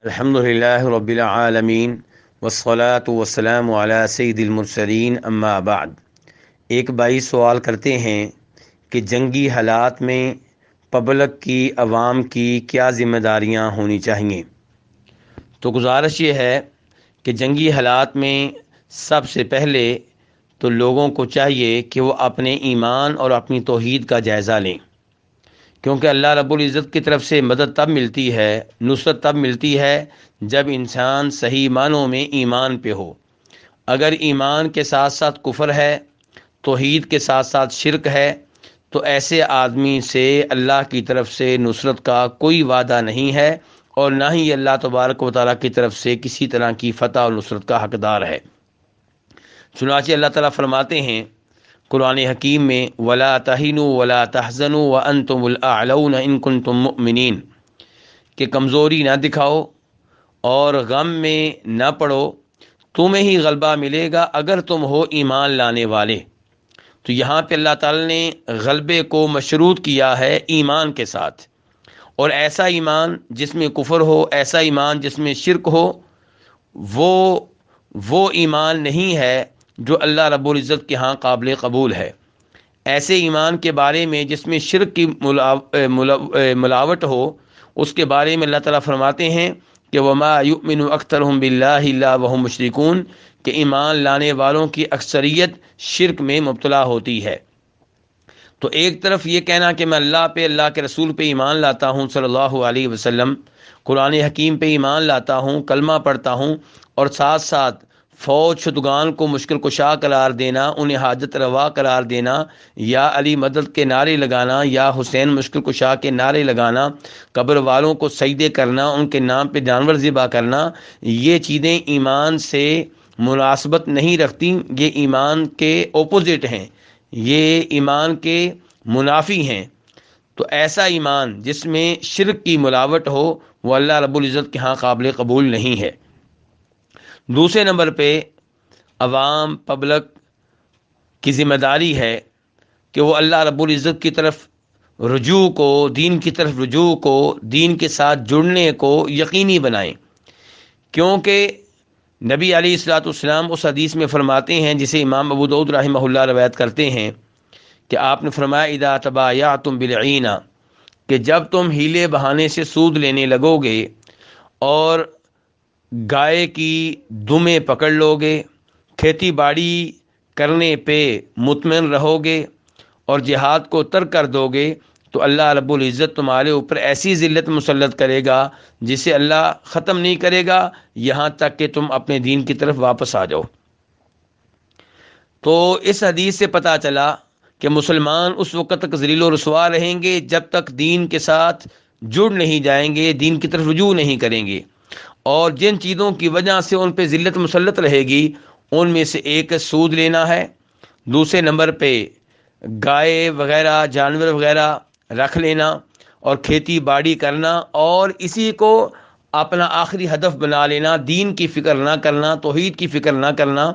الحمدللہ رب العالمین والصلاة والسلام علی سید المرسلین اما بعد۔ ایک بھائی سوال کرتے ہیں کہ جنگی حالات میں پبلک کی، عوام کی کیا ذمہ داریاں ہونی چاہیے؟ تو گزارش یہ ہے کہ جنگی حالات میں سب سے پہلے تو لوگوں کو چاہیے کہ وہ اپنے ایمان اور اپنی توحید کا جائزہ لیں، کیونکہ اللہ رب العزت کی طرف سے مدد تب ملتی ہے، نصرت تب ملتی ہے جب انسان صحیح معنوں میں ایمان پہ ہو۔ اگر ایمان کے ساتھ ساتھ کفر ہے، توحید کے ساتھ ساتھ شرک ہے، تو ایسے آدمی سے اللہ کی طرف سے نصرت کا کوئی وعدہ نہیں ہے، اور نہ ہی اللہ تبارک و تعالیٰ کی طرف سے کسی طرح کی فتح اور نصرت کا حقدار ہے۔ چنانچہ اللہ تعالیٰ فرماتے ہیں قرآن حکیم میں، وَلَا تَهِنُوا وَلَا تَحْزَنُوا وَأَنْتُمُ الْأَعْلَوْنَ إِن كُنتُم مُؤْمِنِينَ، کہ کمزوری نہ دکھاؤ اور غم میں نہ پڑو، تمہیں ہی غلبہ ملے گا اگر تم ہو ایمان لانے والے۔ تو یہاں پہ اللہ تعالیٰ نے غلبے کو مشروط کیا ہے ایمان کے ساتھ، اور ایسا ایمان جس میں کفر ہو، ایسا ایمان جس میں شرک ہو، وہ ایمان نہیں ہے جو اللہ رب العزت کے ہاں قابل قبول ہے۔ ایسے ایمان کے بارے میں جس میں شرک کی ملاوٹ ہو، اس کے بارے میں اللہ تعالیٰ فرماتے ہیں کہ وَمَا يُؤْمِنُ أَكْثَرُهُم بِاللَّهِ إِلَّا وَهُم مُشْرِكُونَ، کہ ایمان لانے والوں کی اکثریت شرک میں مبتلا ہوتی ہے۔ تو ایک طرف یہ کہنا کہ میں اللہ پہ، اللہ کے رسول پہ ایمان لاتا ہوں صلی اللہ علیہ وسلم، قرآن حکیم پہ ایمان لاتا ہوں، کلمہ پڑھتا ہوں، اور ساتھ ساتھ فوج شدگان کو مشکل کشا قرار دینا، انہیں حاجت روا قرار دینا، یا علی مدد کے نعرے لگانا، یا حسین مشکل کشا کے نعرے لگانا، قبر والوں کو سجدے کرنا، ان کے نام پہ جانور ذبح کرنا، یہ چیزیں ایمان سے مناسبت نہیں رکھتی، یہ ایمان کے اپوزٹ ہیں، یہ ایمان کے منافی ہیں۔ تو ایسا ایمان جس میں شرک کی ملاوٹ ہو، وہ اللہ رب العزت کے ہاں قابل قبول نہیں ہے۔ دوسرے نمبر پہ عوام، پبلک کی ذمہ داری ہے کہ وہ اللہ رب العزت کی طرف رجوع کو، دین کی طرف رجوع کو، دین کے ساتھ جڑنے کو یقینی بنائیں، کیونکہ نبی علیہ الصلوۃ والسلام اس حدیث میں فرماتے ہیں جسے امام ابو داؤد رحمہ اللہ روایت کرتے ہیں کہ آپ نے فرمایا اذا تبایعتم بالعینہ، کہ جب تم ہیلے بہانے سے سود لینے لگو گے اور گائے کی دمیں پکڑ لو گے، کھیتی باڑی کرنے پہ مطمئن رہو گے اور جہاد کو ترک کر دو گے، تو اللہ رب العزت تمہارے اوپر ایسی ذلت مسلط کرے گا جسے اللہ ختم نہیں کرے گا یہاں تک کہ تم اپنے دین کی طرف واپس آ جاؤ۔ تو اس حدیث سے پتہ چلا کہ مسلمان اس وقت تک ذلیل و رسوا رہیں گے جب تک دین کے ساتھ جڑ نہیں جائیں گے، دین کی طرف رجوع نہیں کریں گے، اور جن چیزوں کی وجہ سے ان پہ ذلت مسلط رہے گی ان میں سے ایک سود لینا ہے، دوسرے نمبر پہ گائے وغیرہ، جانور وغیرہ رکھ لینا اور کھیتی باڑی کرنا، اور اسی کو اپنا آخری ہدف بنا لینا، دین کی فکر نہ کرنا، توحید کی فکر نہ کرنا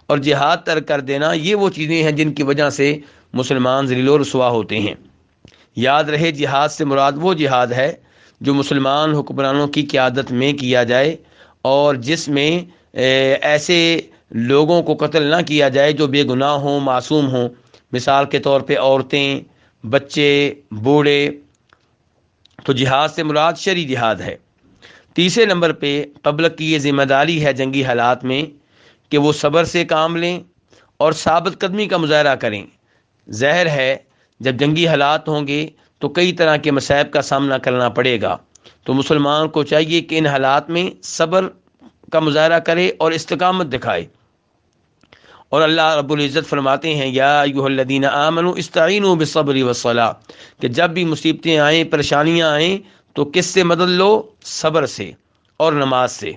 اور جہاد ترک کر دینا۔ یہ وہ چیزیں ہیں جن کی وجہ سے مسلمان ذلیل و رسوا ہوتے ہیں۔ یاد رہے، جہاد سے مراد وہ جہاد ہے جو مسلمان حکمرانوں کی قیادت میں کیا جائے، اور جس میں ایسے لوگوں کو قتل نہ کیا جائے جو بے گناہ ہوں، معصوم ہوں، مثال کے طور پہ عورتیں، بچے، بوڑھے۔ تو جہاد سے مراد شرعی جہاد ہے۔ تیسرے نمبر پہ پبلک کی یہ ذمہ داری ہے جنگی حالات میں کہ وہ صبر سے کام لیں اور ثابت قدمی کا مظاہرہ کریں۔ ظاہر ہے جب جنگی حالات ہوں گے تو کئی طرح کے مصائب کا سامنا کرنا پڑے گا، تو مسلمان کو چاہیے کہ ان حالات میں صبر کا مظاہرہ کرے اور استقامت دکھائے۔ اور اللہ رب العزت فرماتے ہیں یا ایھا الذین آمنوا استعینوا بالصبر والصلاۃ، کہ جب بھی مصیبتیں آئیں، پریشانیاں آئیں تو کس سے مدد لو؟ صبر سے اور نماز سے۔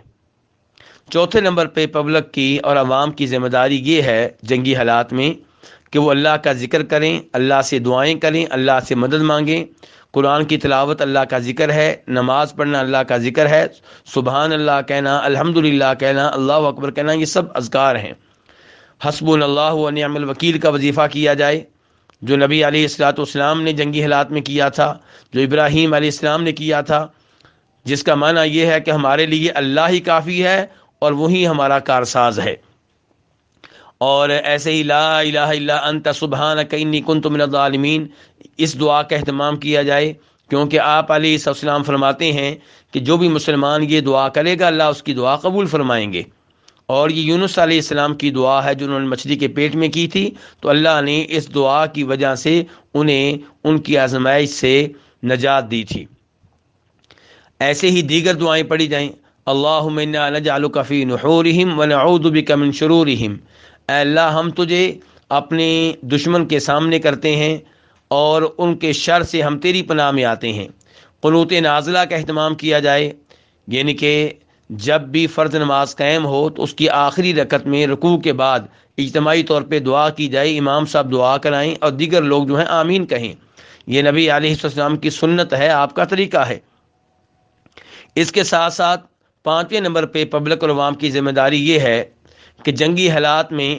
چوتھے نمبر پہ پبلک کی اور عوام کی ذمہ داری یہ ہے جنگی حالات میں کہ وہ اللہ کا ذکر کریں، اللہ سے دعائیں کریں، اللہ سے مدد مانگیں۔ قرآن کی تلاوت اللہ کا ذکر ہے، نماز پڑھنا اللہ کا ذکر ہے، سبحان اللہ کہنا، الحمدللہ کہنا، اللہ اکبر کہنا، یہ سب اذکار ہیں۔ حسبنا اللہ و نعم الوکیل کا وظیفہ کیا جائے، جو نبی علیہ الصلوۃ والسلام نے جنگی حالات میں کیا تھا، جو ابراہیم علیہ السلام نے کیا تھا۔ جس کا معنی یہ ہے کہ ہمارے لیے اللہ ہی کافی ہے اور وہی ہمارا کارساز ہے۔ اور ایسے ہی لا الہ الا انت سبحانک انی کنت من الظالمین، اس دعا کا اہتمام کیا جائے، کیونکہ آپ علیہ السلام فرماتے ہیں کہ جو بھی مسلمان یہ دعا کرے گا اللہ اس کی دعا قبول فرمائیں گے۔ اور یہ یونس علیہ السلام کی دعا ہے جو انہوں نے مچھلی کے پیٹ میں کی تھی، تو اللہ نے اس دعا کی وجہ سے انہیں ان کی آزمائش سے نجات دی تھی۔ ایسے ہی دیگر دعائیں پڑھی جائیں، اللہم انا نجعلک فی نحورہم ونعوذ بک من شرورہم، اے اللہ ہم تجھے اپنے دشمن کے سامنے کرتے ہیں اور ان کے شر سے ہم تیری پناہ میں آتے ہیں۔ قنوت نازلہ کا اہتمام کیا جائے، یعنی کہ جب بھی فرض نماز قائم ہو تو اس کی آخری رکعت میں رکوع کے بعد اجتماعی طور پہ دعا کی جائے، امام صاحب دعا کرائیں اور دیگر لوگ جو ہیں آمین کہیں۔ یہ نبی علیہ السلام کی سنت ہے، آپ کا طریقہ ہے۔ اس کے ساتھ ساتھ 5ویں نمبر پہ پبلک اور عوام کی ذمہ داری یہ ہے کہ جنگی حالات میں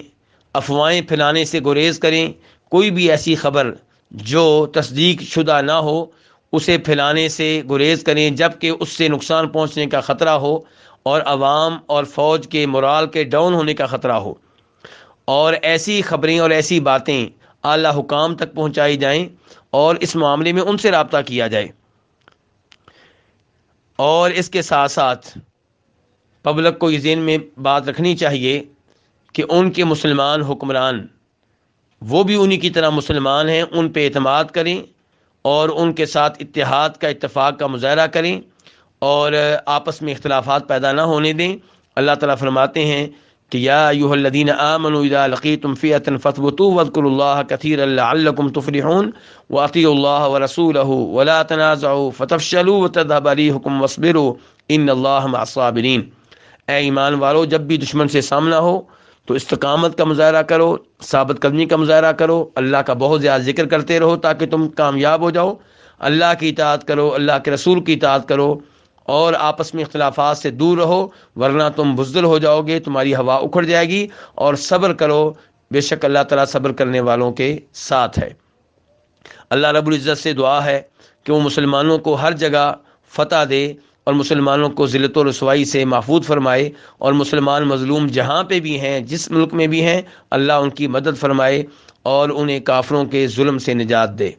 افواہیں پھیلانے سے گریز کریں۔ کوئی بھی ایسی خبر جو تصدیق شدہ نہ ہو اسے پھیلانے سے گریز کریں، جبکہ اس سے نقصان پہنچنے کا خطرہ ہو اور عوام اور فوج کے مورال کے ڈاؤن ہونے کا خطرہ ہو، اور ایسی خبریں اور ایسی باتیں اعلیٰ حکام تک پہنچائی جائیں اور اس معاملے میں ان سے رابطہ کیا جائے۔ اور اس کے ساتھ ساتھ پبلک کو یہ ذہن میں بات رکھنی چاہیے کہ ان کے مسلمان حکمران وہ بھی انہی کی طرح مسلمان ہیں، ان پہ اعتماد کریں اور ان کے ساتھ اتحاد کا اتفاق کا مظاہرہ کریں اور آپس میں اختلافات پیدا نہ ہونے دیں۔ اللہ تعالیٰ فرماتے ہیں کہ یا ایھا الذین آمنوا اذا لقیتم فئۃ فاثبتوا واذکروا اللہ کثیرا لعلکم تفلحون واطیعوا اللہ ورسولہ ولا تنازعوا فتفشلوا وتذهب ريحكم واصبروا ان اللہ مع الصابرین۔ اے ایمان والو، جب بھی دشمن سے سامنا ہو تو استقامت کا مظاہرہ کرو، ثابت قدمی کا مظاہرہ کرو، اللہ کا بہت زیادہ ذکر کرتے رہو تاکہ تم کامیاب ہو جاؤ، اللہ کی اطاعت کرو، اللہ کے رسول کی اطاعت کرو اور آپس میں اختلافات سے دور رہو، ورنہ تم بزدل ہو جاؤ گے، تمہاری ہوا اکھڑ جائے گی۔ اور صبر کرو، بے شک اللہ تعالیٰ صبر کرنے والوں کے ساتھ ہے۔ اللہ رب العزت سے دعا ہے کہ وہ مسلمانوں کو ہر جگہ فتح دے اور مسلمانوں کو ذلت و رسوائی سے محفوظ فرمائے، اور مسلمان مظلوم جہاں پہ بھی ہیں، جس ملک میں بھی ہیں، اللہ ان کی مدد فرمائے اور انہیں کافروں کے ظلم سے نجات دے۔